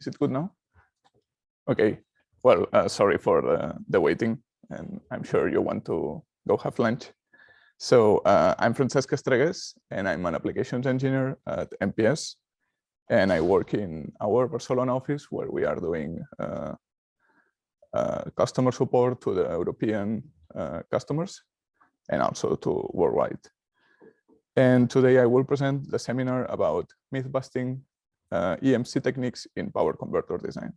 Is it good now? Okay. Well, sorry for the waiting, and I'm sure you want to go have lunch. So I'm Francesc Estregues, and I'm an applications engineer at MPS. And I work in our Barcelona office, where we are doing customer support to the European customers and also to worldwide. And today I will present the seminar about myth-busting EMC techniques in power converter design.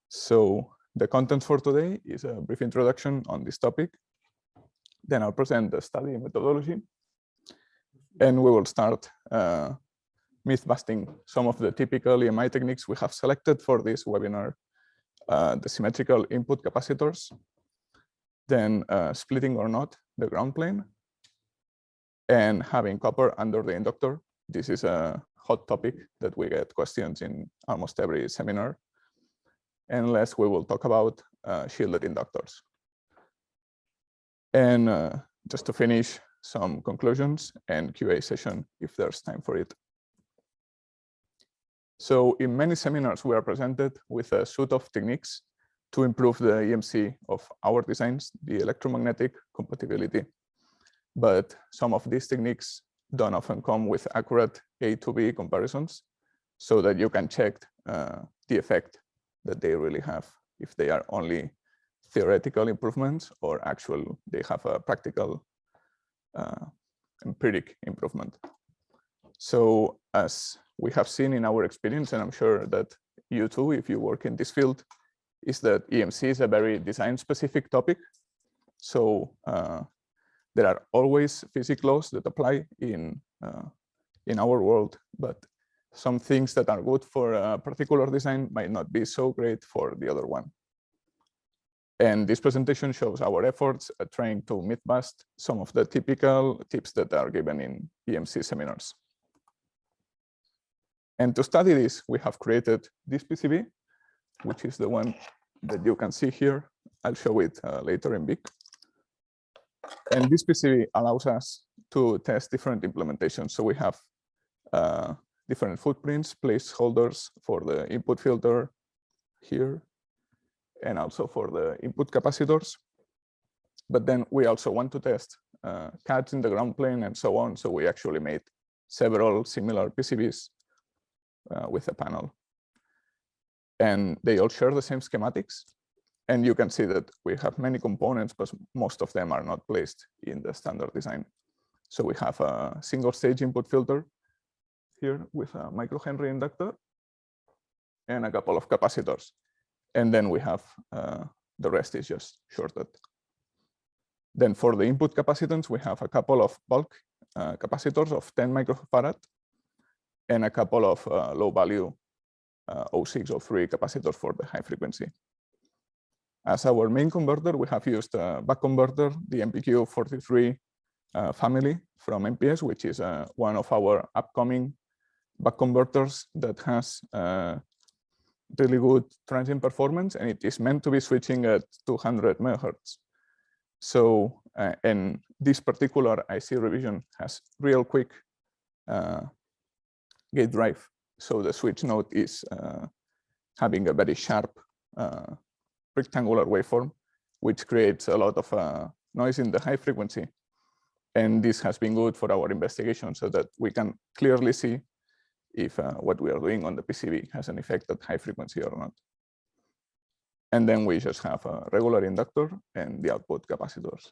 So the content for today is a brief introduction on this topic. Then I'll present the study methodology. And we will start myth-busting some of the typical EMI techniques we have selected for this webinar. The symmetrical input capacitors, then splitting or not the ground plane, and having copper under the inductor. This is a hot topic that we get questions in almost every seminar. And last, we will talk about shielded inductors. And just to finish, some conclusions and QA session if there's time for it. So in many seminars, we are presented with a suite of techniques to improve the EMC of our designs, the electromagnetic compatibility. But some of these techniques don't often come with accurate A to B comparisons so that you can check the effect that they really have, if they are only theoretical improvements or actual, they have a practical empiric improvement. So as we have seen in our experience, and I'm sure that you too, if you work in this field, is that EMC is a very design-specific topic. So there are always physics laws that apply in our world, but some things that are good for a particular design might not be so great for the other one. And this presentation shows our efforts at trying to myth-bust some of the typical tips that are given in EMC seminars. And to study this, we have created this PCB, which is the one that you can see here. I'll show it later in big. And this PCB allows us to test different implementations. So we have different footprints, placeholders for the input filter here, and also for the input capacitors. But then we also want to test CADs in the ground plane and so on. So we actually made several similar PCBs with a panel. And they all share the same schematics. And you can see that we have many components, but most of them are not placed in the standard design. So we have a single stage input filter here with a microhenry inductor and a couple of capacitors. And then we have the rest is just shorted. Then for the input capacitance, we have a couple of bulk capacitors of 10 microfarad and a couple of low value 06, 03 capacitors for the high frequency. As our main converter, we have used a buck converter, the MPQ43 family from MPS, which is one of our upcoming buck converters that has really good transient performance, and it is meant to be switching at 200 megahertz. So, and this particular IC revision has real quick gate drive. So the switch node is having a very sharp rectangular waveform, which creates a lot of noise in the high frequency. And this has been good for our investigation so that we can clearly see if what we are doing on the PCB has an effect at high frequency or not. And then we just have a regular inductor and the output capacitors.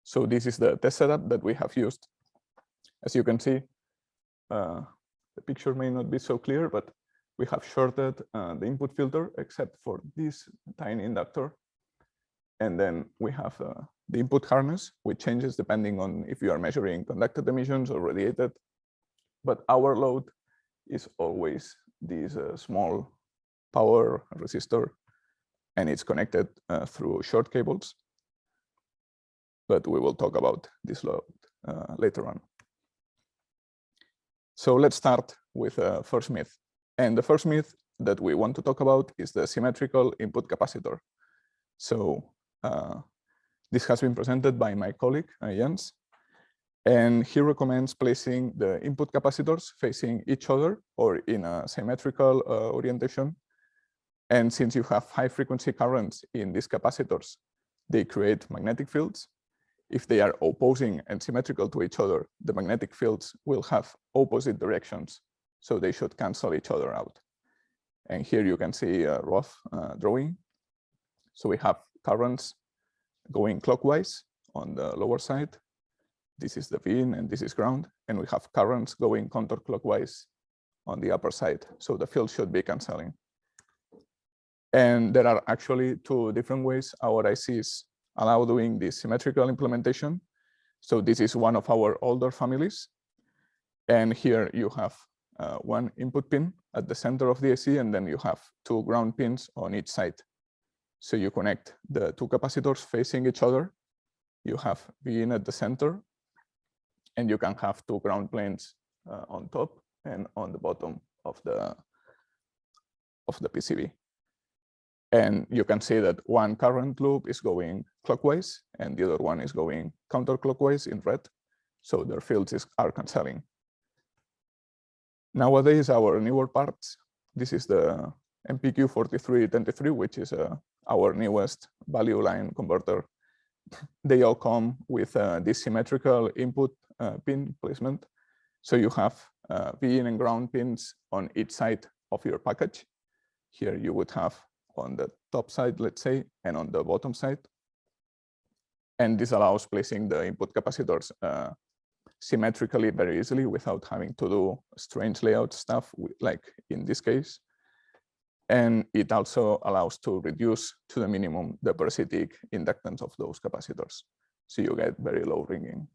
So this is the test setup that we have used. As you can see, the picture may not be so clear, but we have shorted the input filter except for this tiny inductor. And then we have the input harness, which changes depending on if you are measuring conducted emissions or radiated. But our load is always this small power resistor, and it's connected through short cables. But we will talk about this load later on. So let's start with the first myth. And the first myth that we want to talk about is the symmetrical input capacitor. So this has been presented by my colleague, Jens, and he recommends placing the input capacitors facing each other or in a symmetrical orientation. And since you have high frequency currents in these capacitors, they create magnetic fields. If they are opposing and symmetrical to each other, the magnetic fields will have opposite directions. So they should cancel each other out. And here you can see a rough drawing. So we have currents going clockwise on the lower side. This is the VIN and this is ground. And we have currents going counterclockwise on the upper side. So the field should be canceling. And there are actually two different ways our ICs allow doing this symmetrical implementation. So this is one of our older families. And here you have one input pin at the center of the IC, and then you have two ground pins on each side. So you connect the two capacitors facing each other. You have VIN at the center, and you can have two ground planes on top and on the bottom of the PCB. And you can see that one current loop is going clockwise and the other one is going counterclockwise in red. So their fields are canceling. Nowadays, our newer parts, this is the MPQ4323, which is our newest value line converter. They all come with this symmetrical input pin placement. So you have VIN and ground pins on each side of your package. Here you would have on the top side, let's say, and on the bottom side. And this allows placing the input capacitors symmetrically very easily without having to do strange layout stuff like in this case. And it also allows to reduce to the minimum the parasitic inductance of those capacitors. So you get very low ringing.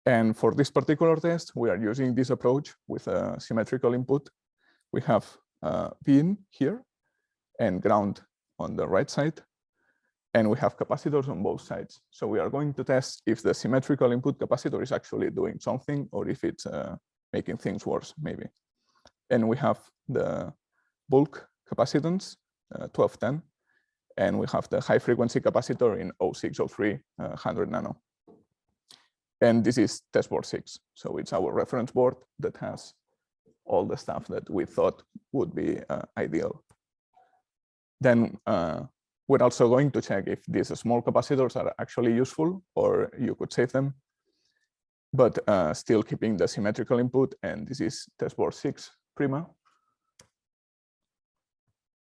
And for this particular test, we are using this approach with a symmetrical input. We have VIN here and ground on the right side. And we have capacitors on both sides. So we are going to test if the symmetrical input capacitor is actually doing something or if it's making things worse, maybe. And we have the bulk capacitance, 1210. And we have the high frequency capacitor in 0603, 100 nano. And this is test board 6. So it's our reference board that has all the stuff that we thought would be ideal. Then we're also going to check if these small capacitors are actually useful or you could save them, but still keeping the symmetrical input. And this is test board 6 Prima.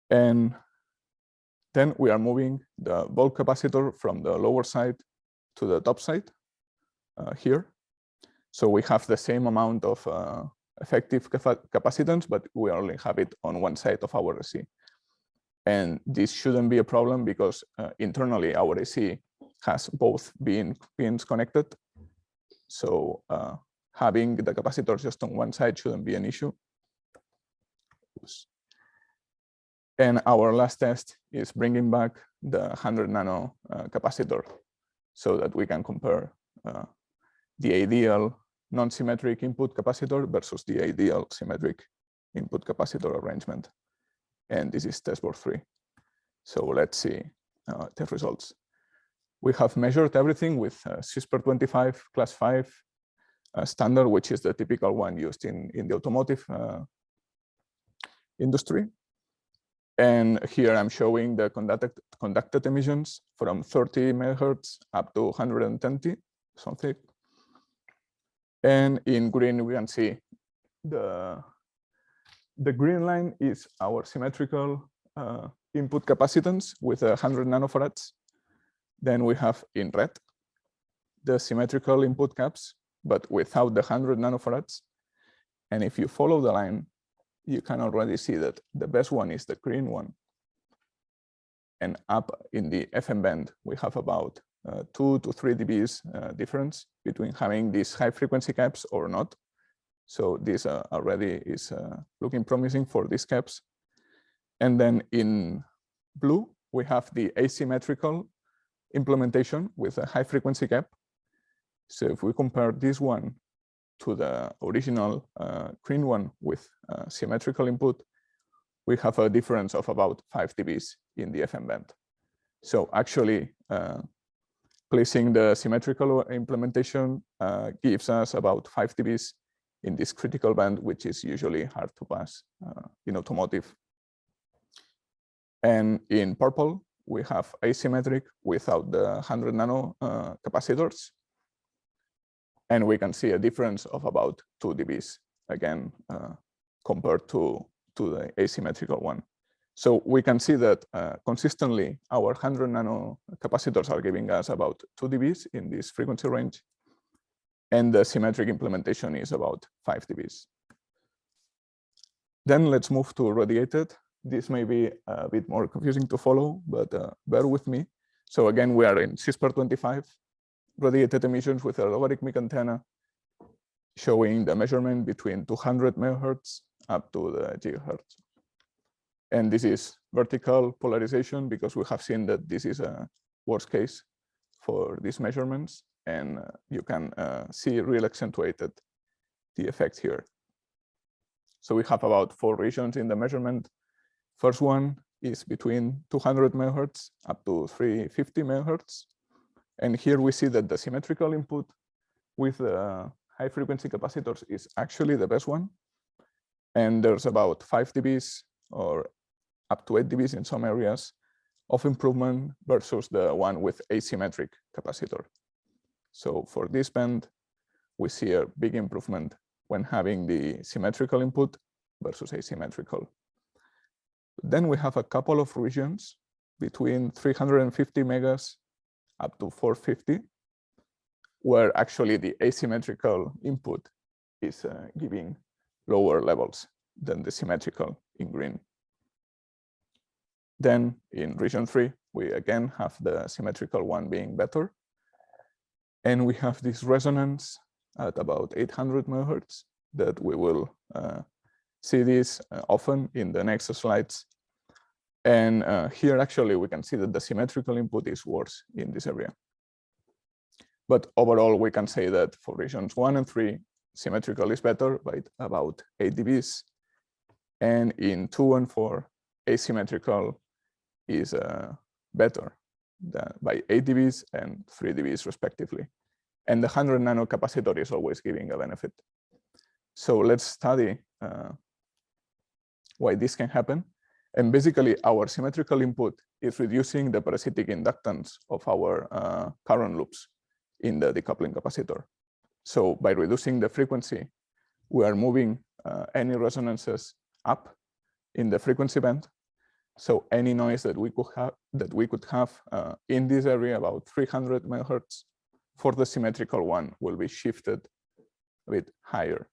And then we are moving the bulk capacitor from the lower side to the top side here. So we have the same amount of effective capacitance, but we only have it on one side of our AC. And this shouldn't be a problem because internally our AC has both pins connected. So having the capacitor just on one side shouldn't be an issue. And our last test is bringing back the 100 nano capacitor so that we can compare the ideal non-symmetric input capacitor versus the ideal symmetric input capacitor arrangement. And this is test board 3. So let's see the results. We have measured everything with CISPR25 class 5 standard, which is the typical one used in the automotive industry. And here I'm showing the conducted emissions from 30 megahertz up to 120 something. And in green, we can see the green line is our symmetrical input capacitance with 100 nanofarads. Then we have in red the symmetrical input caps, but without the 100 nanofarads. And if you follow the line, you can already see that the best one is the green one. And up in the FM band, we have about 2 to 3 dBs difference between having these high frequency caps or not. So this already is looking promising for these caps. And then in blue, we have the asymmetrical implementation with a high frequency cap. So if we compare this one to the original green one with symmetrical input, we have a difference of about 5 dBs in the FM band. So actually, placing the symmetrical implementation gives us about 5 dBs in this critical band, which is usually hard to pass in automotive. And in purple, we have asymmetric without the 100 nano capacitors. And we can see a difference of about 2 dBs, again, compared to the asymmetrical one. So we can see that consistently, our 100 nano capacitors are giving us about 2 dBs in this frequency range. And the symmetric implementation is about 5 dBs. Then let's move to radiated. This may be a bit more confusing to follow, but bear with me. So again, we are in CISPR25, radiated emissions with a logarithmic antenna, showing the measurement between 200 megahertz up to the gigahertz. And this is vertical polarization because we have seen that this is a worst case for these measurements. And you can see real accentuated the effect here. So we have about 4 regions in the measurement. First one is between 200 megahertz up to 350 megahertz. And here we see that the symmetrical input with the high frequency capacitors is actually the best one. And there's about 5 dBs or up to 8 dBs in some areas of improvement versus the one with asymmetric capacitor. So for this band, we see a big improvement when having the symmetrical input versus asymmetrical. Then we have a couple of regions between 350 megas up to 450, where actually the asymmetrical input is giving lower levels than the symmetrical in green. Then in region 3, we again have the symmetrical one being better. And we have this resonance at about 800 megahertz that we will see this often in the next slides. And here actually we can see that the symmetrical input is worse in this area. But overall, we can say that for regions 1 and 3, symmetrical is better by about 8 dBs. And in 2 and 4, asymmetrical is better by 8 dBs and 3 dBs respectively. And the 100 nano capacitor is always giving a benefit. So let's study why this can happen. And basically, our symmetrical input is reducing the parasitic inductance of our current loops in the decoupling capacitor. So by reducing the frequency, we are moving any resonances up in the frequency band. So any noise that we could have in this area, about 300 megahertz, for the symmetrical one will be shifted a bit higher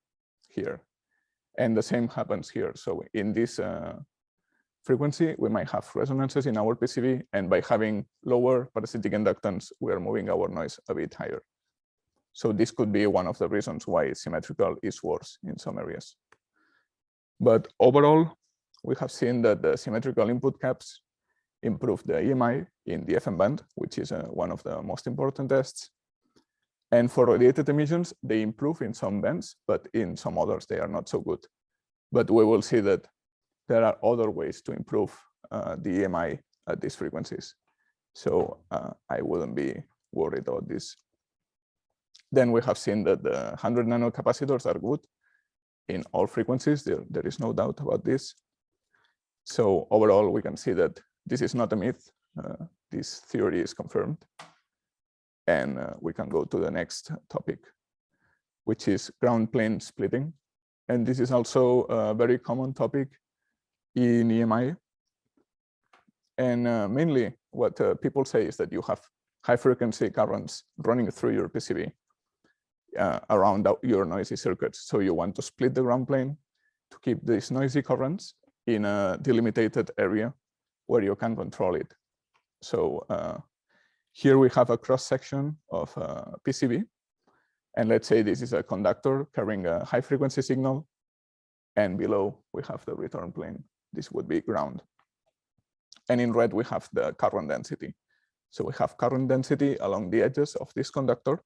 here. And the same happens here. So in this frequency, we might have resonances in our PCB, and by having lower parasitic inductance, we are moving our noise a bit higher. So this could be one of the reasons why symmetrical is worse in some areas. But overall, we have seen that the symmetrical input caps improve the EMI in the FM band, which is one of the most important tests. And for radiated emissions, they improve in some bands, but in some others, they are not so good. But we will see that there are other ways to improve the EMI at these frequencies. So I wouldn't be worried about this. Then we have seen that the 100 nano capacitors are good in all frequencies. There is no doubt about this. So overall, we can see that this is not a myth. This theory is confirmed. And we can go to the next topic, which is ground plane splitting. And this is also a very common topic in EMI. And mainly what people say is that you have high frequency currents running through your PCB around your noisy circuits. So you want to split the ground plane to keep these noisy currents in a delimited area where you can control it. So here we have a cross section of PCB. And let's say this is a conductor carrying a high frequency signal. And below we have the return plane. This would be ground. And in red, we have the current density. So we have current density along the edges of this conductor.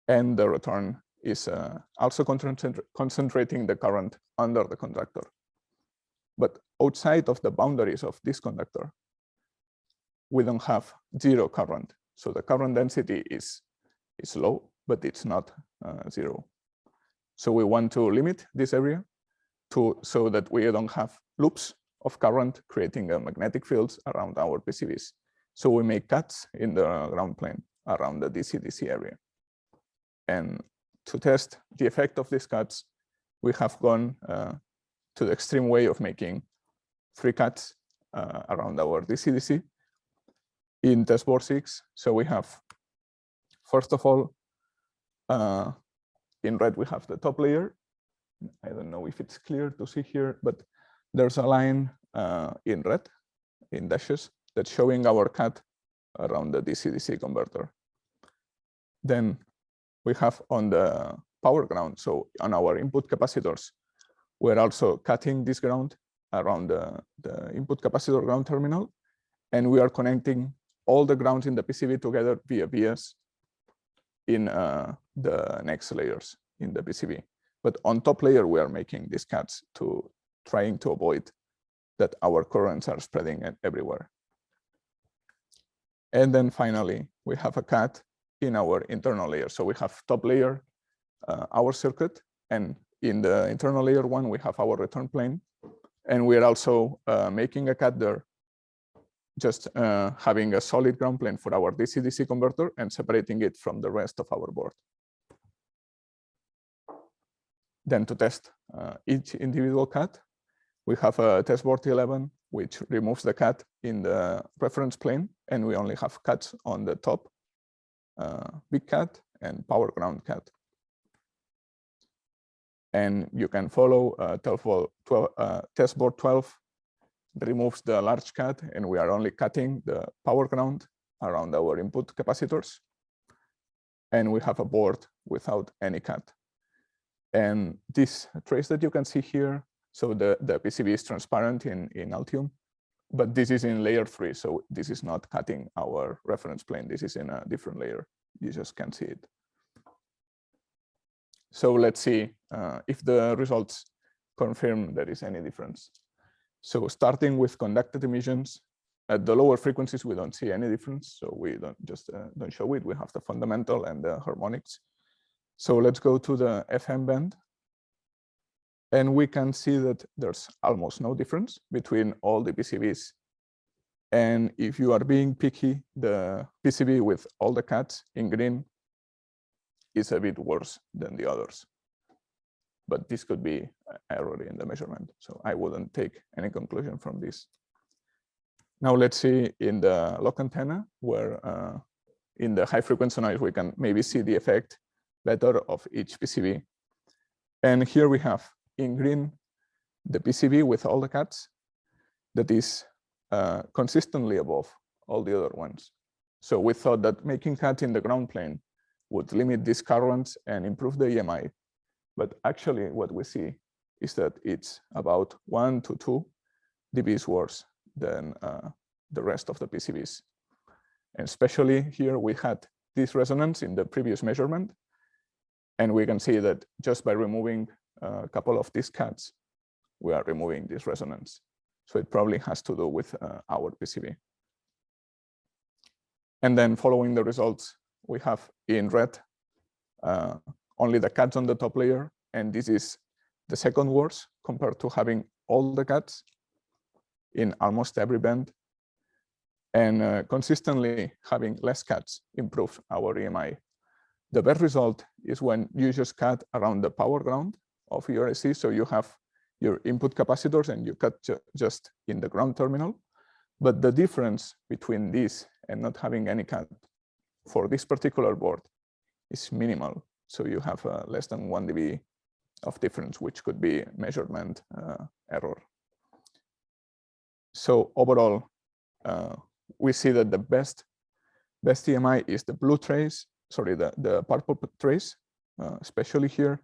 And the return is also concentrating the current under the conductor. But outside of the boundaries of this conductor, we don't have zero current. So the current density is low, but it's not zero. So we want to limit this area so that we don't have loops of current creating magnetic fields around our PCBs. So we make cuts in the ground plane around the DC-DC area. And to test the effect of these cuts, we have gone to the extreme way of making 3 cuts around our DC-DC in testboard 6. So we have, first of all, in red, we have the top layer. I don't know if it's clear to see here, but there's a line in red, in dashes, that's showing our cut around the DC-DC converter. Then we have on the power ground, so on our input capacitors, we're also cutting this ground around the input capacitor ground terminal, and we are connecting all the grounds in the PCB together via vias in the next layers in the PCB. But on top layer, we are making these cuts to trying to avoid that our currents are spreading everywhere. And then finally, we have a cut in our internal layer. So we have top layer, our circuit, and in the internal layer 1, we have our return plane. And we are also making a cut there, just having a solid ground plane for our DC-DC converter and separating it from the rest of our board. Then to test each individual cut, we have a test board 11, which removes the cut in the reference plane, and we only have cuts on the top, big cut and power ground cut. And you can follow test board 12 removes the large cut, and we are only cutting the power ground around our input capacitors. And we have a board without any cut. And this trace that you can see here, so the PCB is transparent in Altium, but this is in layer 3, so this is not cutting our reference plane. This is in a different layer. You just can't see it. So let's see if the results confirm there is any difference. So starting with conducted emissions, at the lower frequencies, we don't see any difference. So we don't show it. We have the fundamental and the harmonics. So let's go to the FM band. And we can see that there's almost no difference between all the PCBs. And if you are being picky, the PCB with all the cuts in green is a bit worse than the others. But this could be error in the measurement. So I wouldn't take any conclusion from this. Now let's see in the lock antenna, where in the high frequency noise, we can maybe see the effect better of each PCB. And here we have in green, the PCB with all the cuts that is consistently above all the other ones. So we thought that making cuts in the ground plane would limit these currents and improve the EMI. But actually what we see is that it's about 1 to 2 dBs worse than the rest of the PCBs. And especially here we had this resonance in the previous measurement. And we can see that just by removing a couple of these cuts, we are removing this resonance. So it probably has to do with our PCB. And then following the results, we have in red only the cuts on the top layer. And this is the second worst compared to having all the cuts in almost every band. And consistently having less cuts improves our EMI. The best result is when you just cut around the power ground of your AC. So you have your input capacitors and you cut just in the ground terminal. But the difference between this and not having any cut for this particular board is minimal. So you have less than 1 dB of difference, which could be measurement error. So overall, we see that the best EMI is the blue trace, sorry, the purple trace, especially here.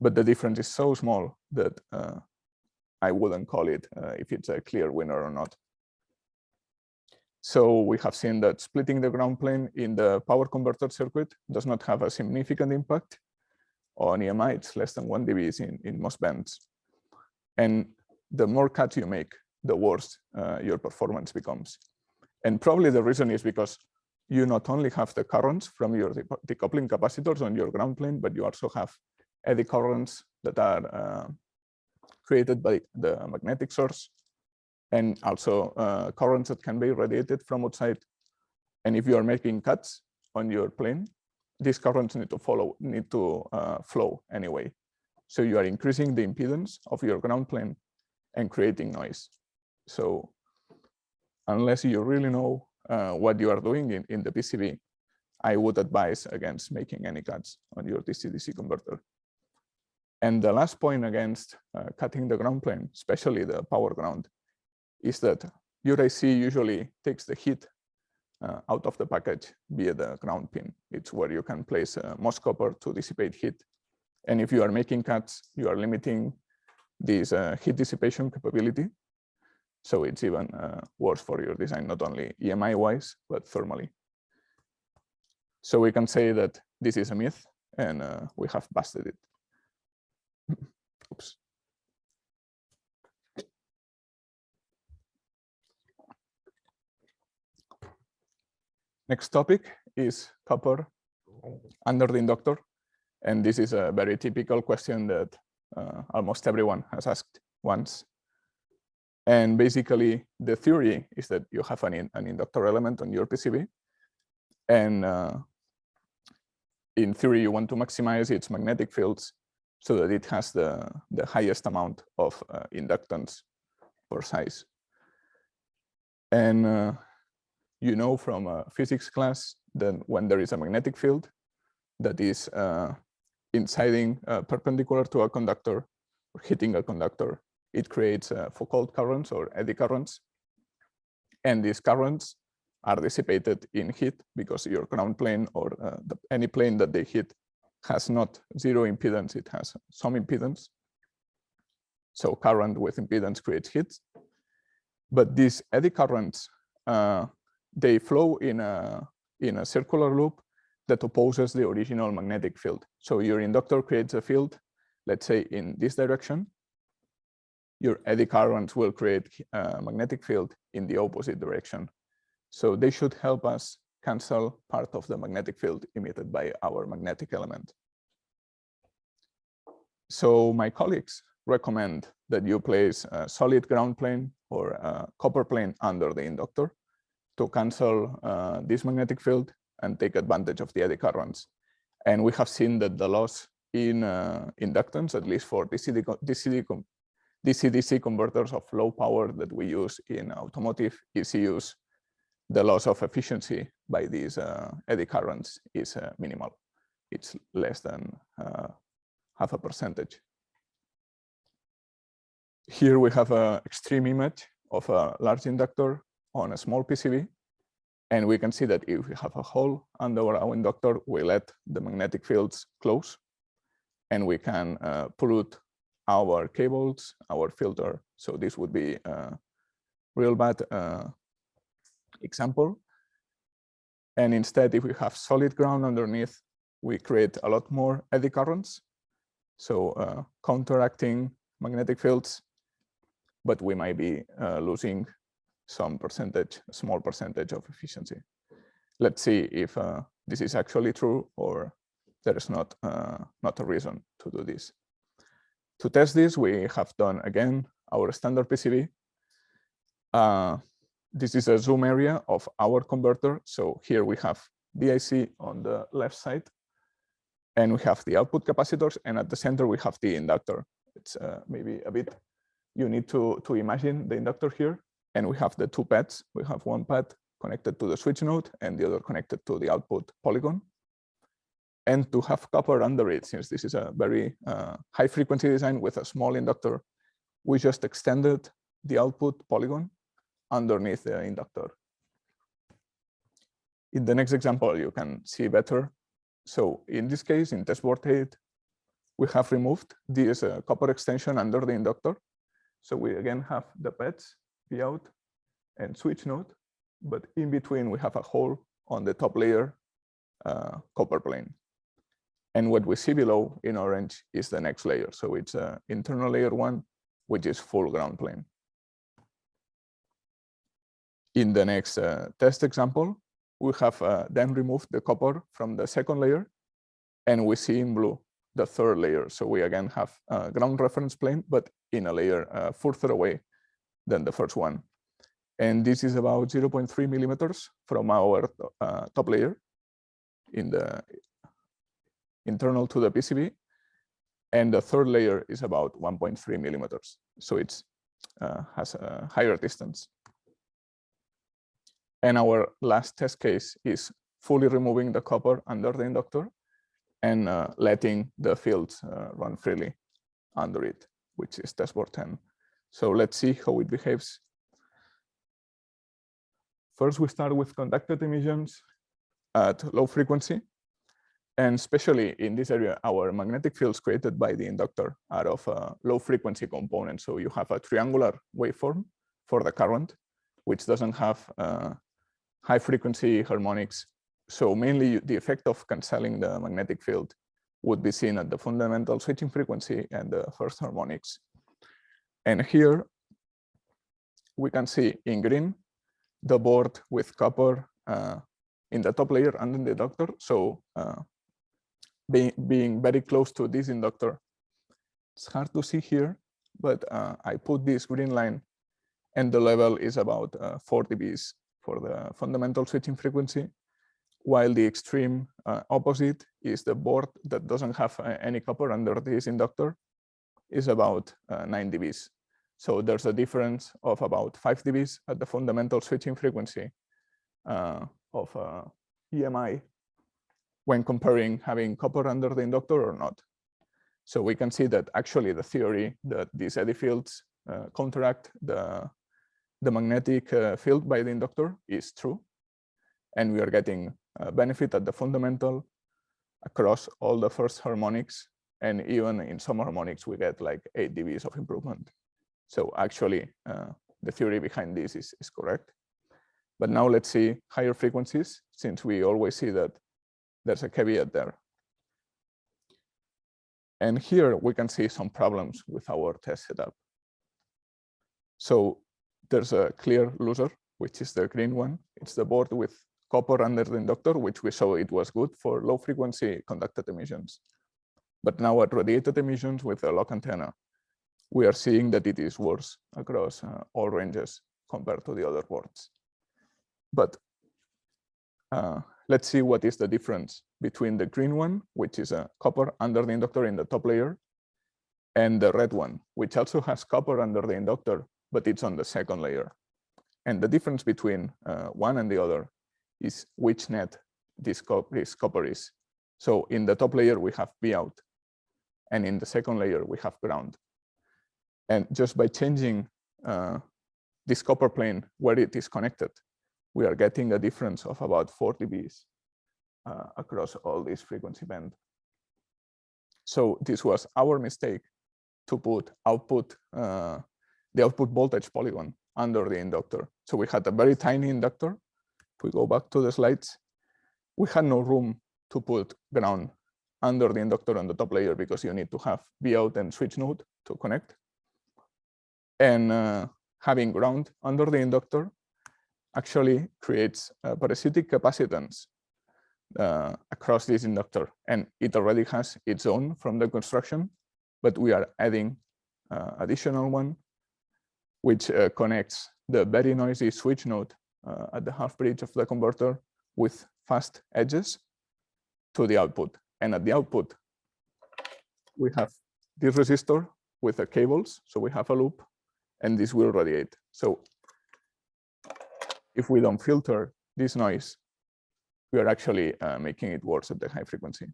But the difference is so small that I wouldn't call it if it's a clear winner or not. So we have seen that splitting the ground plane in the power converter circuit does not have a significant impact on EMI. It's less than 1 dB in most bands. And the more cuts you make, the worse your performance becomes. And probably the reason is because you not only have the currents from your decoupling capacitors on your ground plane, but you also have eddy currents that are created by the magnetic source, and also currents that can be radiated from outside. And if you are making cuts on your plane, these currents need to flow anyway. So you are increasing the impedance of your ground plane and creating noise. So unless you really know what you are doing in the PCB, I would advise against making any cuts on your DC-DC converter. And the last point against cutting the ground plane, especially the power ground, is that your IC usually takes the heat out of the package via the ground pin. It's where you can place most copper to dissipate heat. And if you are making cuts, you are limiting this heat dissipation capability. So it's even worse for your design, not only EMI-wise, but thermally. So we can say that this is a myth, and we have busted it. Oops. Next topic is copper under the inductor. And this is a very typical question that almost everyone has asked once. And basically, the theory is that you have an inductor element on your PCB. And in theory, you want to maximize its magnetic fields so that it has the highest amount of inductance per size. And you know from a physics class that when there is a magnetic field that is inciding perpendicular to a conductor or hitting a conductor, it creates Foucault currents or eddy currents. And these currents are dissipated in heat because your ground plane or any plane that they hit has not zero impedance, it has some impedance. So current with impedance creates heat. But these eddy currents, they flow in a circular loop that opposes the original magnetic field. So your inductor creates a field, let's say in this direction. Your eddy currents will create a magnetic field in the opposite direction. So they should help us cancel part of the magnetic field emitted by our magnetic element. So my colleagues recommend that you place a solid ground plane or a copper plane under the inductor to cancel this magnetic field and take advantage of the eddy currents. And we have seen that the loss in inductance, at least for DC-DC converters of low power that we use in automotive ECUs, the loss of efficiency by these eddy currents is minimal. It's less than 0.5%. Here we have an extreme image of a large inductor on a small PCB. And we can see that if we have a hole under our inductor, we let the magnetic fields close, and we can pollute our cables, our filter. So this would be a real bad example. And instead, if we have solid ground underneath, we create a lot more eddy currents. So counteracting magnetic fields, but we might be losing some percentage, a small percentage of efficiency. Let's see if this is actually true or there is not a reason to do this. To test this, we have done again our standard PCB. This is a zoom area of our converter. So here we have the IC on the left side, and we have the output capacitors, and at the center we have the inductor. It's maybe a bit, you need to imagine the inductor here. And we have the two pads. We have one pad connected to the switch node and the other connected to the output polygon. And to have copper under it, since this is a very high frequency design with a small inductor, we just extended the output polygon underneath the inductor. In the next example, you can see better. So in this case, in test board 8, we have removed this copper extension under the inductor. So we again have the pads, out and switch node, but in between we have a hole on the top layer copper plane. And what we see below in orange is the next layer. So it's internal layer 1 which is full ground plane. In the next test example, we have then removed the copper from the second layer, and we see in blue the third layer. So we again have a ground reference plane, but in a layer further away than the first one. And this is about 0.3 millimeters from our top layer in the internal to the PCB. And the third layer is about 1.3 millimeters. So it's has a higher distance. And our last test case is fully removing the copper under the inductor and letting the fields run freely under it, which is testboard 10. So let's see how it behaves. First, we start with conducted emissions at low frequency. And especially in this area, our magnetic fields created by the inductor are of a low frequency component. So you have a triangular waveform for the current, which doesn't have high frequency harmonics. So mainly the effect of canceling the magnetic field would be seen at the fundamental switching frequency and the first harmonics. And here we can see in green the board with copper in the top layer under the inductor. So being very close to this inductor. It's hard to see here, but I put this green line and the level is about 4 dBs for the fundamental switching frequency, while the extreme opposite is the board that doesn't have any copper under this inductor is about 9 dBs. So there's a difference of about 5 dBs at the fundamental switching frequency of EMI when comparing having copper under the inductor or not. So we can see that actually the theory that these eddy fields counteract the magnetic field by the inductor is true. And we are getting benefit at the fundamental across all the first harmonics. And even in some harmonics, we get like 8 dBs of improvement. So actually, the theory behind this is correct. But now let's see higher frequencies, since we always see that there's a caveat there. And here we can see some problems with our test setup. So there's a clear loser, which is the green one. It's the board with copper under the inductor, which we saw it was good for low frequency conducted emissions. But now at radiated emissions with a lock antenna, we are seeing that it is worse across all ranges compared to the other boards. But let's see what is the difference between the green one, which is a copper under the inductor in the top layer, and the red one, which also has copper under the inductor, but it's on the second layer. And the difference between one and the other is which net this copper is. So in the top layer, we have V out, and in the second layer, we have ground. And just by changing this copper plane where it is connected, we are getting a difference of about 4 dBs across all this frequency band. So this was our mistake to put the output voltage polygon under the inductor. So we had a very tiny inductor. If we go back to the slides, we had no room to put ground under the inductor on the top layer because you need to have V out and switch node to connect. And having ground under the inductor actually creates a parasitic capacitance across this inductor. And it already has its own from the construction, but we are adding additional one, which connects the very noisy switch node at the half bridge of the converter with fast edges to the output. And at the output, we have this resistor with the cables. So we have a loop, and this will radiate. So if we don't filter this noise, we are actually making it worse at the high frequency.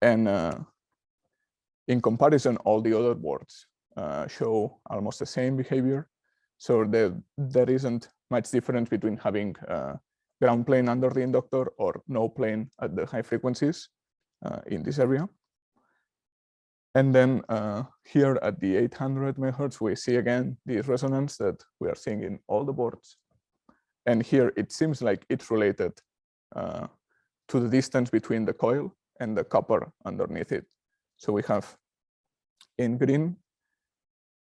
And in comparison, all the other boards show almost the same behavior. So there isn't much difference between having ground plane under the inductor or no plane at the high frequencies in this area. And then here at the 800 megahertz, we see again this resonance that we are seeing in all the boards. And here it seems like it's related to the distance between the coil and the copper underneath it. So we have in green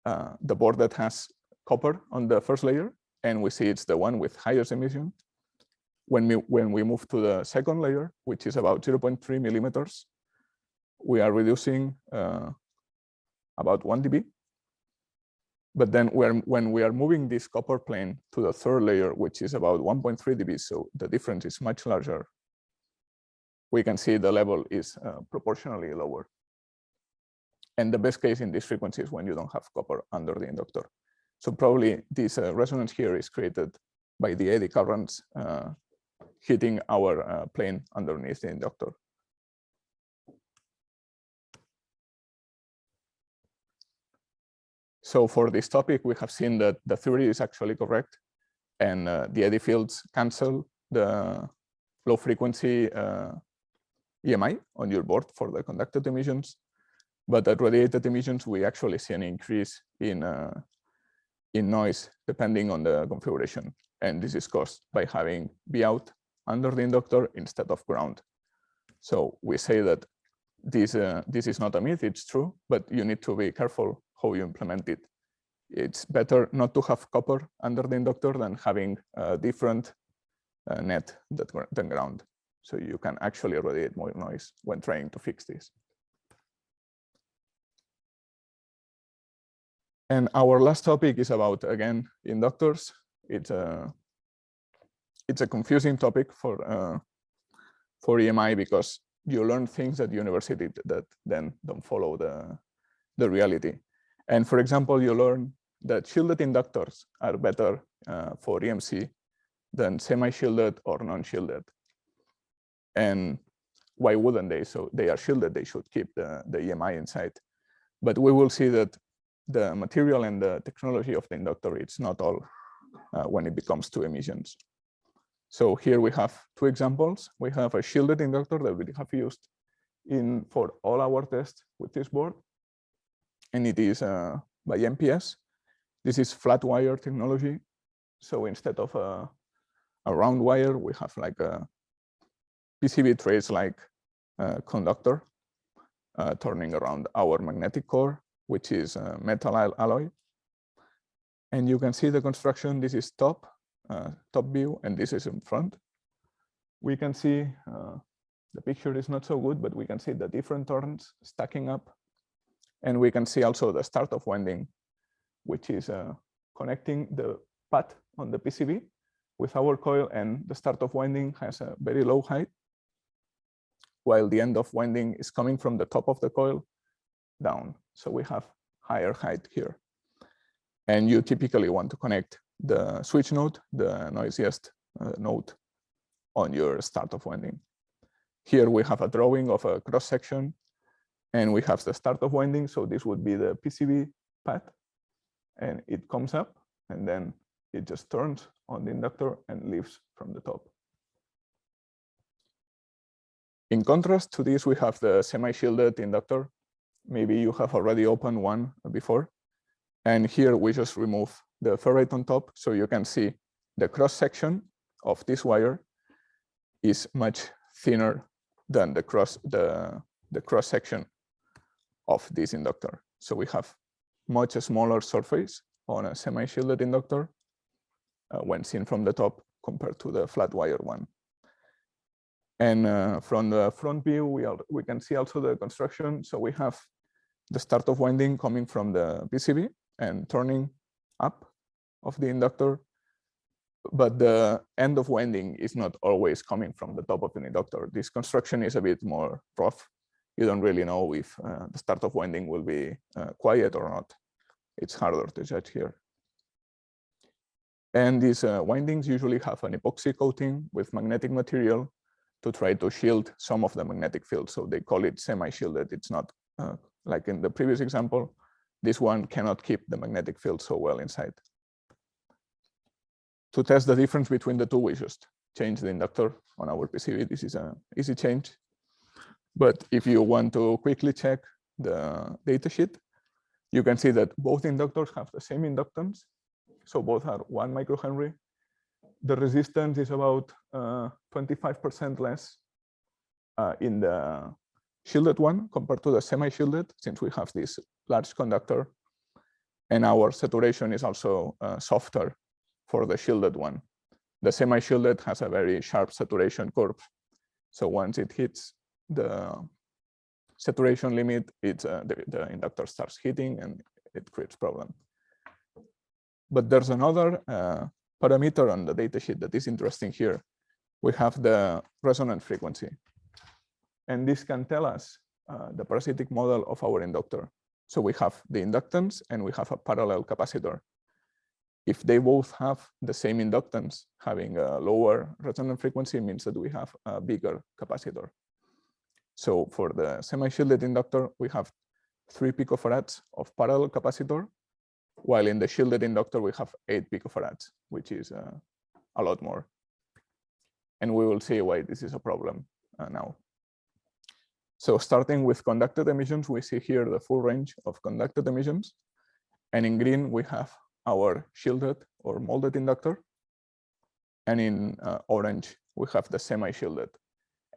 the board that has copper on the first layer, and we see it's the one with highest emission. When we move to the second layer, which is about 0.3 millimeters, we are reducing about 1 dB. But then when we are moving this copper plane to the third layer, which is about 1.3 dB, so the difference is much larger, we can see the level is proportionally lower. And the best case in this frequency is when you don't have copper under the inductor. So probably this resonance here is created by the eddy currents hitting our plane underneath the inductor. So for this topic, we have seen that the theory is actually correct, and the eddy fields cancel the low frequency EMI on your board for the conducted emissions. But at radiated emissions, we actually see an increase in noise depending on the configuration. And this is caused by having B out under the inductor instead of ground. So we say that this is not a myth, it's true, but you need to be careful how you implement it. It's better not to have copper under the inductor than having a different net than ground. So you can actually radiate more noise when trying to fix this. And our last topic is about, again, inductors. It's a confusing topic for EMI because you learn things at university that then don't follow the reality. And for example, you learn that shielded inductors are better for EMC than semi-shielded or non-shielded. And why wouldn't they? So they are shielded, they should keep the EMI inside. But we will see that the material and the technology of the inductor, it's not all when it becomes to emissions. So here we have two examples. We have a shielded inductor that we have used for all our tests with this board. And it is by MPS. This is flat wire technology. So instead of a round wire, we have like a PCB trace like conductor turning around our magnetic core, which is a metal alloy. And you can see the construction. This is top view, and this is in front. We can see the picture is not so good, but we can see the different turns stacking up. And we can see also the start of winding, which is connecting the pad on the PCB with our coil, and the start of winding has a very low height, while the end of winding is coming from the top of the coil down. So we have higher height here. And you typically want to connect the switch node, the noisiest node, on your start of winding. Here we have a drawing of a cross section, and we have the start of winding. So this would be the PCB pad, and it comes up, and then it just turns on the inductor and leaves from the top. In contrast to this, we have the semi-shielded inductor. Maybe you have already opened one before. And here we just remove the ferrite on top, so you can see the cross section of this wire is much thinner than the cross section of this inductor. So we have much smaller surface on a semi-shielded inductor when seen from the top compared to the flat wire one. And from the front view, we can see also the construction. So we have the start of winding coming from the PCB and turning up of the inductor, but the end of winding is not always coming from the top of the inductor. This construction is a bit more rough. You don't really know if the start of winding will be quiet or not. It's harder to judge here. And these windings usually have an epoxy coating with magnetic material to try to shield some of the magnetic field. So they call it semi-shielded. It's not like in the previous example. This one cannot keep the magnetic field so well inside. To test the difference between the two, we just change the inductor on our PCB. This is an easy change. But if you want to quickly check the datasheet, you can see that both inductors have the same inductance. So both are 1 microhenry. The resistance is about 25% less in the shielded one compared to the semi-shielded, since we have this large conductor, and our saturation is also softer for the shielded one. The semi-shielded has a very sharp saturation curve. So once it hits the saturation limit, the inductor starts heating and it creates problem. But there's another parameter on the datasheet that is interesting here. We have the resonance frequency. And this can tell us the parasitic model of our inductor. So we have the inductance and we have a parallel capacitor. If they both have the same inductance, having a lower resonance frequency means that we have a bigger capacitor. So for the semi-shielded inductor, we have 3 picofarads of parallel capacitor, while in the shielded inductor, we have 8 picofarads, which is a lot more. And we will see why this is a problem now. So starting with conducted emissions, we see here the full range of conducted emissions. And in green, we have our shielded or molded inductor. And in orange, we have the semi-shielded.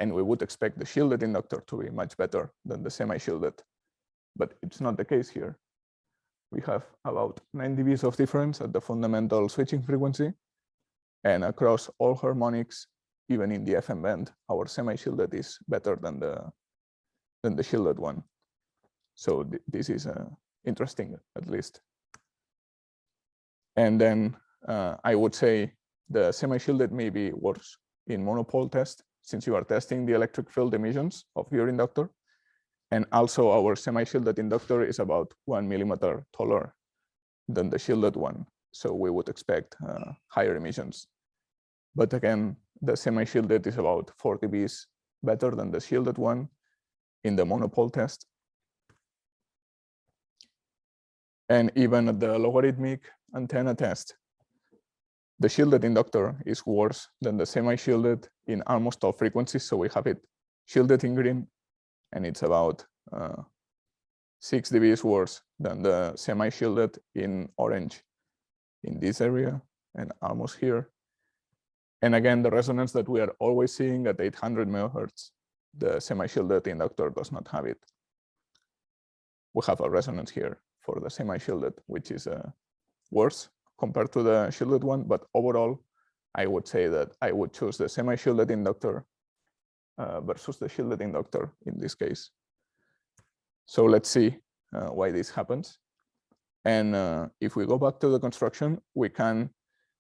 And we would expect the shielded inductor to be much better than the semi-shielded. But it's not the case here. We have about 9 dBs of difference at the fundamental switching frequency. And across all harmonics, even in the FM band, our semi-shielded is better than the shielded one. So this is interesting, at least. And then I would say the semi-shielded may be worse in monopole test, since you are testing the electric field emissions of your inductor. And also our semi-shielded inductor is about 1 millimeter taller than the shielded one. So we would expect higher emissions. But again, the semi-shielded is about 4 dBs better than the shielded one in the monopole test. And even at the logarithmic antenna test, the shielded inductor is worse than the semi-shielded in almost all frequencies. So we have it shielded in green, and it's about 6 dBs worse than the semi-shielded in orange in this area and almost here. And again, the resonance that we are always seeing at 800 megahertz, the semi-shielded inductor does not have it. We have a resonance here for the semi-shielded, which is worse compared to the shielded one. But overall, I would say that I would choose the semi-shielded inductor versus the shielded inductor in this case. So let's see why this happens. And if we go back to the construction, we can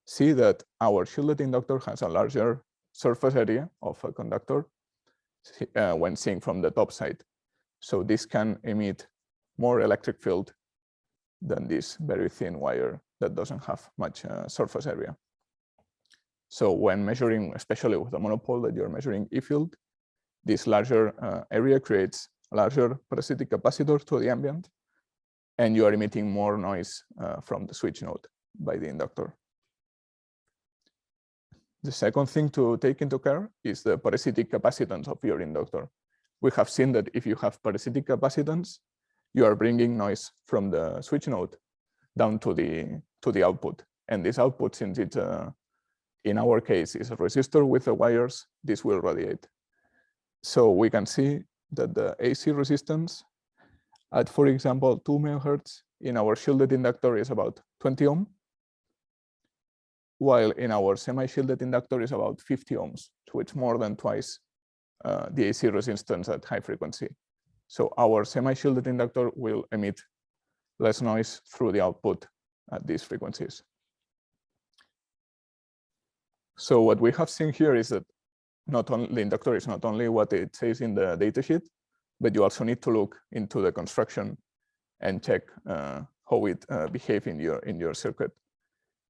see that our shielded inductor has a larger surface area of a conductor when seen from the top side. So this can emit more electric field than this very thin wire that doesn't have much surface area. So when measuring, especially with a monopole that you're measuring E field, this larger area creates a larger parasitic capacitor to the ambient, and you are emitting more noise from the switch node by the inductor. The second thing to take into care is the parasitic capacitance of your inductor. We have seen that if you have parasitic capacitance, you are bringing noise from the switch node down to the output. And this output, since it's in our case is a resistor with the wires, this will radiate. So we can see that the AC resistance at, for example, 2 megahertz in our shielded inductor is about 20 ohm, while in our semi-shielded inductor is about 50 ohms. So it's more than twice the AC resistance at high frequency. So our semi-shielded inductor will emit less noise through the output at these frequencies. So what we have seen here is that not only the inductor is not only what it says in the datasheet, but you also need to look into the construction and check how it behaves in your circuit.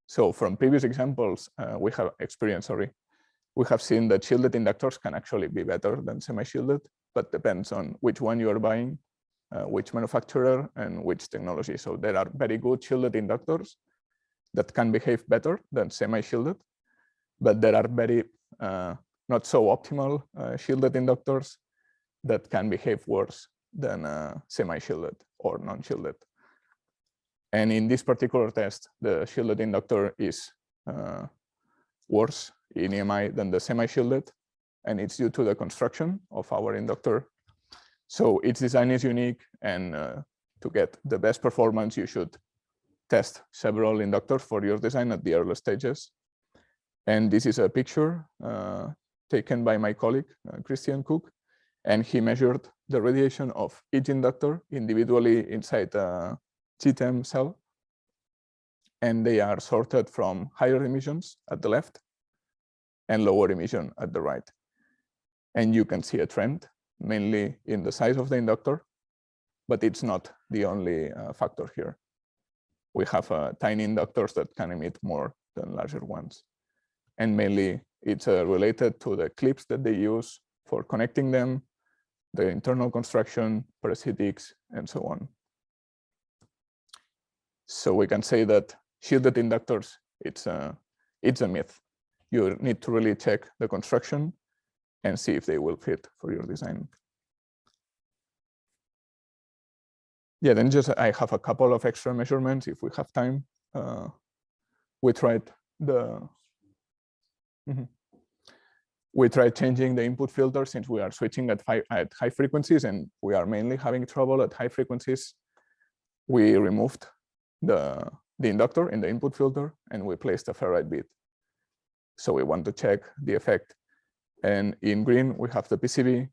So from previous examples we have seen that shielded inductors can actually be better than semi-shielded, but depends on which one you are buying, which manufacturer, and which technology. So there are very good shielded inductors that can behave better than semi-shielded, but there are very not so optimal shielded inductors that can behave worse than semi-shielded or non-shielded. And in this particular test, the shielded inductor is worse in EMI than the semi-shielded, and it's due to the construction of our inductor. So its design is unique, and to get the best performance, you should test several inductors for your design at the early stages. And this is a picture taken by my colleague, Christian Cook, and he measured the radiation of each inductor individually inside a GTEM cell. And they are sorted from higher emissions at the left and lower emission at the right. And you can see a trend, mainly in the size of the inductor, but it's not the only factor here. We have tiny inductors that can emit more than larger ones. And mainly it's related to the clips that they use for connecting them, the internal construction, parasitics, and so on. So we can say that shielded inductors, it's a myth. You need to really check the construction and see if they will fit for your design. Yeah, then just I have a couple of extra measurements if we have time. We tried we tried changing the input filter since we are switching at high frequencies, and we are mainly having trouble at high frequencies. We removed the inductor in the input filter and we placed a ferrite bead. So we want to check the effect. And in green, we have the PCB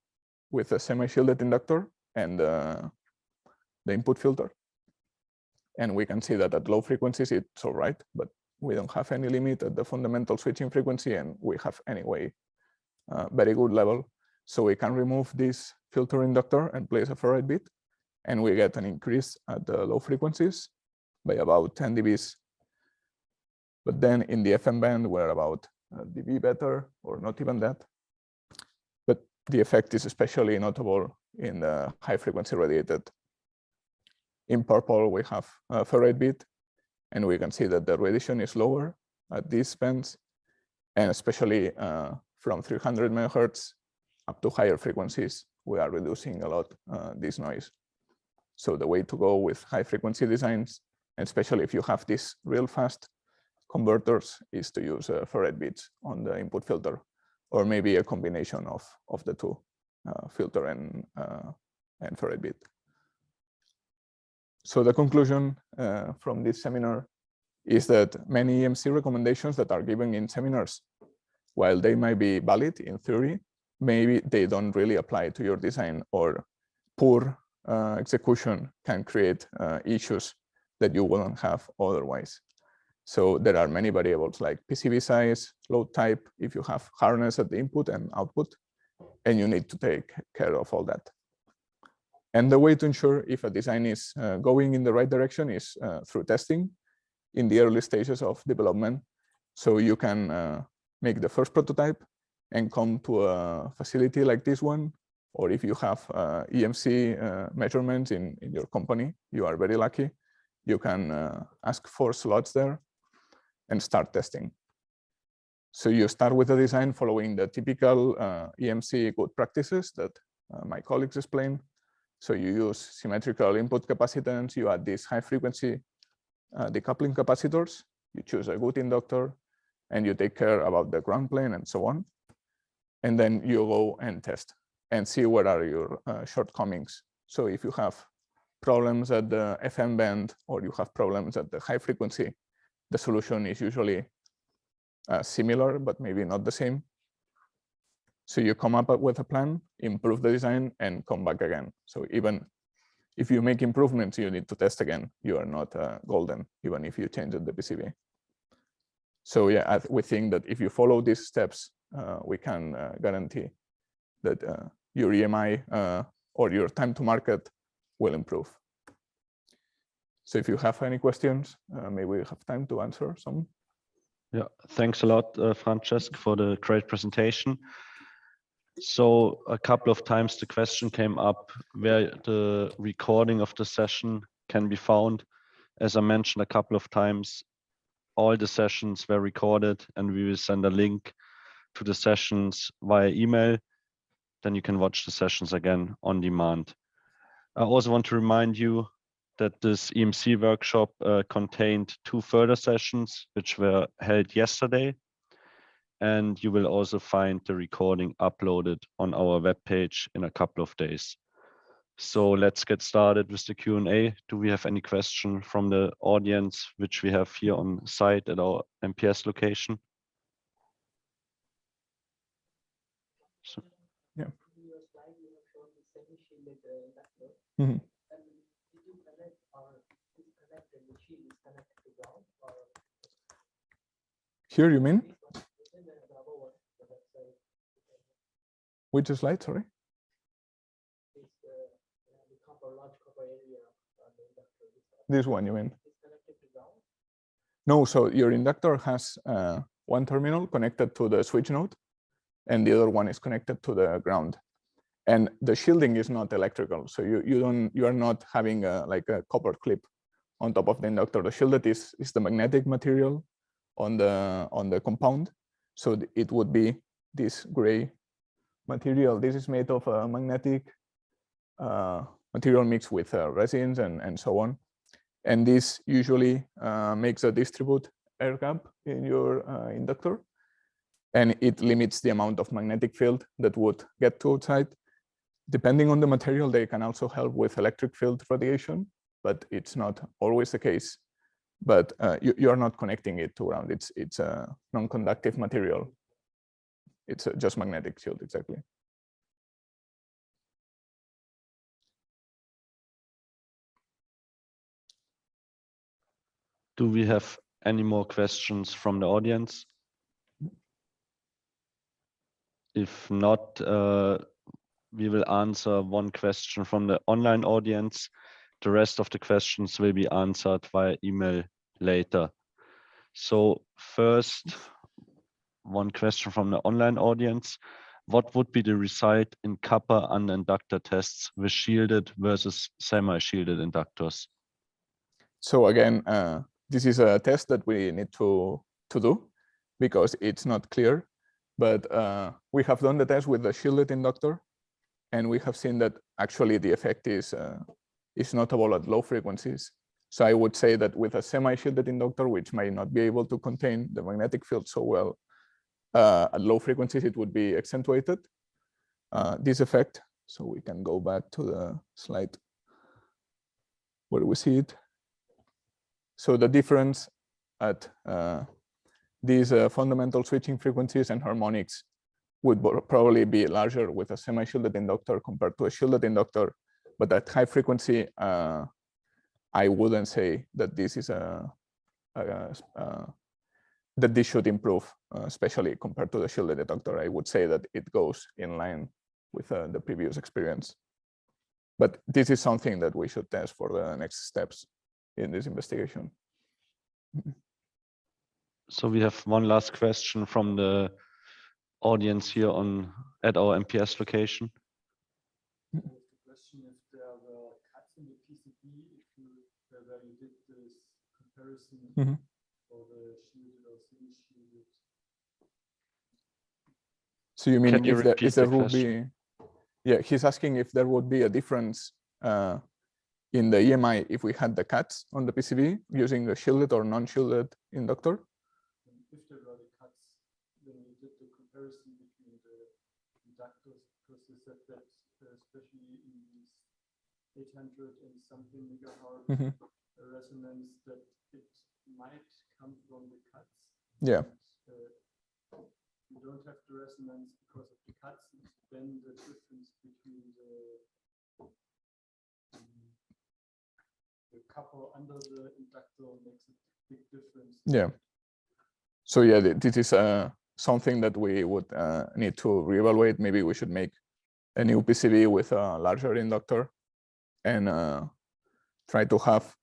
with a semi-shielded inductor and the input filter. And we can see that at low frequencies, it's all right, but we don't have any limit at the fundamental switching frequency, and we have anyway very good level. So we can remove this filter inductor and place a ferrite bead, and we get an increase at the low frequencies by about 10 dBs. But then in the FM band, we're about a dB better, or not even that. But the effect is especially notable in the high frequency radiated. In purple, we have a ferrite bead, and we can see that the radiation is lower at these bands, and especially from 300 megahertz up to higher frequencies, we are reducing a lot this noise. So the way to go with high frequency designs, and especially if you have these real fast converters, is to use ferrite beads on the input filter, or maybe a combination of the two, filter and ferrite bead. So the conclusion from this seminar is that many EMC recommendations that are given in seminars, while they might be valid in theory, maybe they don't really apply to your design, or poor execution can create issues that you wouldn't have otherwise. So there are many variables like PCB size, load type, if you have hardness at the input and output, and you need to take care of all that. And the way to ensure if a design is going in the right direction is through testing in the early stages of development. So you can make the first prototype and come to a facility like this one, or if you have EMC measurements in your company, you are very lucky. You can ask for slots there and start testing. So you start with the design following the typical EMC good practices that my colleagues explained. So you use symmetrical input capacitance, you add these high frequency decoupling capacitors, you choose a good inductor, and you take care about the ground plane and so on. And then you go and test and see what are your shortcomings. So if you have problems at the FM band, or you have problems at the high frequency, the solution is usually similar, but maybe not the same. So you come up with a plan, improve the design, and come back again. So even if you make improvements, you need to test again. You are not golden, even if you change the PCB. So yeah, we think that if you follow these steps, we can guarantee that your EMI or your time to market will improve. So if you have any questions, maybe we have time to answer some. Yeah, thanks a lot, Francesc, for the great presentation. So a couple of times the question came up where the recording of the session can be found. As I mentioned a couple of times, all the sessions were recorded, and we will send a link to the sessions via email. Then you can watch the sessions again on demand. I also want to remind you that this EMC workshop contained 2 further sessions which were held yesterday. And you will also find the recording uploaded on our webpage in a couple of days. So let's get started with the Q&A. Do we have any question from the audience, which we have here on site at our MPS location? So, yeah. Mm-hmm. Here you mean? Which slide, sorry? This one, you mean? No, so your inductor has one terminal connected to the switch node, and the other one is connected to the ground. And the shielding is not electrical, so you are not having like a copper clip on top of the inductor. The shielded is the magnetic material on the compound. So it would be this gray material. This is made of a magnetic material mixed with resins and so on. And this usually makes a distribute air gap in your inductor, and it limits the amount of magnetic field that would get to outside. Depending on the material, they can also help with electric field radiation, but it's not always the case. But you are not connecting it to ground. It's a non-conductive material. It's just magnetic shield, exactly. do we have any more questions from the audience? If not, we will answer one question from the online audience. The rest of the questions will be answered via email later. So first, one question from the online audience. What would be the result in copper and inductor tests with shielded versus semi-shielded inductors? So again, this is a test that we need to do because it's not clear. But we have done the test with the shielded inductor, and we have seen that actually the effect is notable at low frequencies. So I would say that with a semi-shielded inductor, which might not be able to contain the magnetic field so well, at low frequencies, it would be accentuated, this effect. So we can go back to the slide where we see it. So the difference at these fundamental switching frequencies and harmonics would probably be larger with a semi-shielded inductor compared to a shielded inductor. But at high frequency, I wouldn't say that this is that this should improve, especially compared to the shielded inductor. I would say that it goes in line with the previous experience. But this is something that we should test for the next steps in this investigation. So we have one last question from the audience here at our MPS location. The question if there were cuts in the PCB where you did this comparison for the shielded or semi-shielded. So you mean if there would question? be? Yeah, he's asking if there would be a difference in the EMI if we had the cuts on the PCB using a shielded or non-shielded inductor. If there were the cuts, when you did the comparison between the inductors, because you said that especially in these 800 and something megahertz resonance, that it might come from the cuts. Yeah. You don't have the resonance because of the cuts, then the difference between the copper under the inductor makes a big difference. Yeah. So yeah, this is something that we would need to reevaluate. Maybe we should make a new PCB with a larger inductor and try to have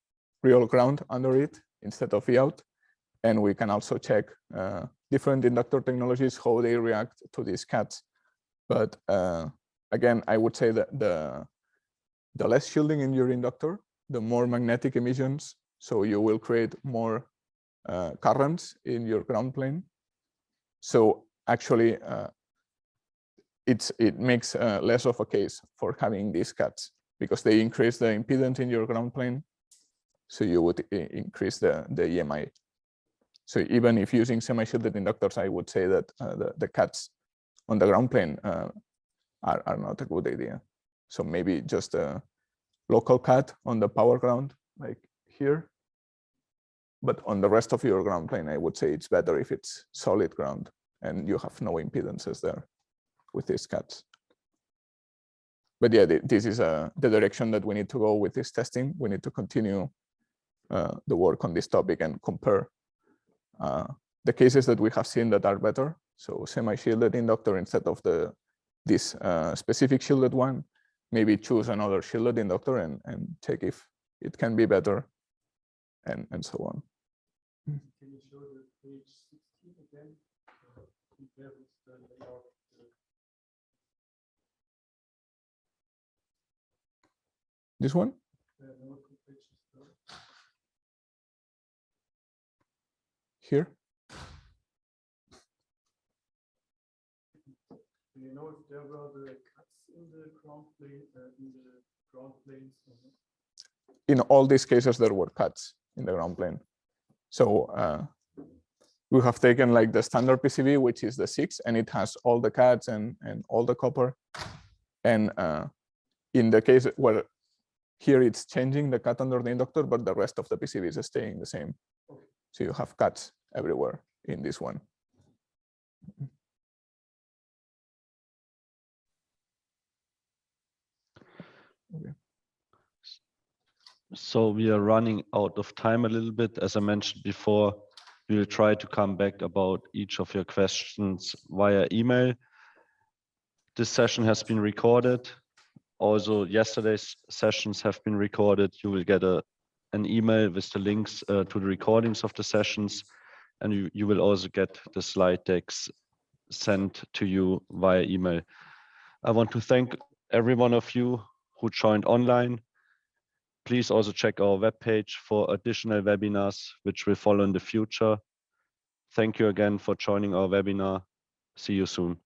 real ground under it instead of Vout. And we can also check different inductor technologies, how they react to these cuts. But again, I would say that the less shielding in your inductor, the more magnetic emissions. So you will create more currents in your ground plane. So actually, it makes less of a case for having these cuts because they increase the impedance in your ground plane. So you would increase the EMI. So even if using semi-shielded inductors, I would say that the cuts on the ground plane are not a good idea. So maybe just a local cut on the power ground, like here. But on the rest of your ground plane, I would say it's better if it's solid ground and you have no impedances there with these cuts. But yeah, this is the direction that we need to go with this testing. We need to continue the work on this topic and compare the cases that we have seen that are better. So semi-shielded inductor instead of this specific shielded one. Maybe choose another shielded inductor and check if it can be better, and so on. Can you show the page 16 again? Compare with the layout. This one? No, page 12. Here? Do you know if there were the cuts in the ground plane, planes? Or not? In all these cases, there were cuts in the ground plane. So we have taken like the standard PCB, which is the 6, and it has all the cuts and all the copper. And in the case where here it's changing the cut under the inductor, but the rest of the PCB is staying the same. Okay. So you have cuts everywhere in this one. Okay. So we are running out of time a little bit. As I mentioned before, we will try to come back about each of your questions via email. This session has been recorded. Also, yesterday's sessions have been recorded. You will get an email with the links to the recordings of the sessions, and you will also get the slide decks sent to you via email. I want to thank every one of you who joined online. Please also check our webpage for additional webinars, which will follow in the future. Thank you again for joining our webinar. See you soon.